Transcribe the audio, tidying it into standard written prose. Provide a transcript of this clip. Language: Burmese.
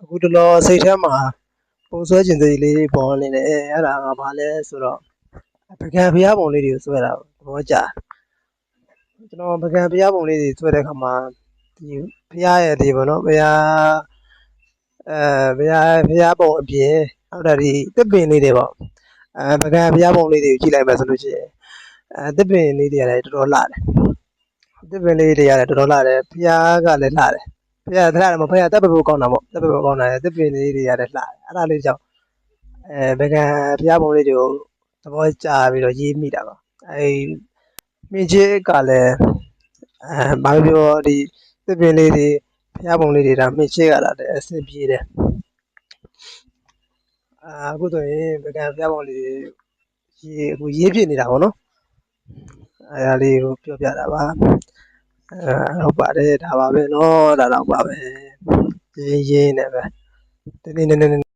အခုတလောစိတ်ထဲမှာပုံဆွဲခြင်းစိတ်လေးပေါ်နေတယ်အဲ့ဒါကဘာလဲဆိုတော့ပကံဖျားပုံလေးတွေကိုဆွဲတာသဘောကျကျွန်တော်ပကံဖျားပုံလေးတွေဆွဲတဲ့ခါမှာဒီဖျားရဲ့ဒီပေါ့နော်ဖျားဖျားပုံအပြင်နောက်တာဒီတစ်ပင်လေးတွေပေါ့ပကံဖျားပုံလေးတွေကိုကြည့်လိုက်မှဆိုလို့ရှိရင်တစ်ပင်လေးတွေကလည်းတော်တော်လှတယ်တစ်ပင်လေးတွေကလည်းတော်တော်လှတယ်ဖျားကလည်းလှတယ်ဖျားထရတယ်မဖျားတပ်ပဖို့ကောင်းတာပေါ့တပ်ပဖို့ကောင်းတာတစ်ပင်လေးတွေကလည်းလှတယ်အဲ့ဒါလေးကြောင့်ပကံဖျားပုံလေးတွေကိုသဘောကျပြီးတော့ရေးမိတာပါမြင့်ချင်းကလည်းဘာလို့ပြောဒီတစ်ပင်လေးတွေဖျားပုံလေးတွေဒါမြင့်ချင်းကလည်းအဆင်ပြေတယ်အခုဆိုရင်ပကံဖျားပုံလေးအခုရေးဖြစ်နေတာပေါ့နော်အဲ့ဒါလေးကိုပြောပြတာပါဟုတ်ပါတယ်ဒါပါပဲเนาะဒါတော့ပါပဲရင်းနေပဲတင်းတင်း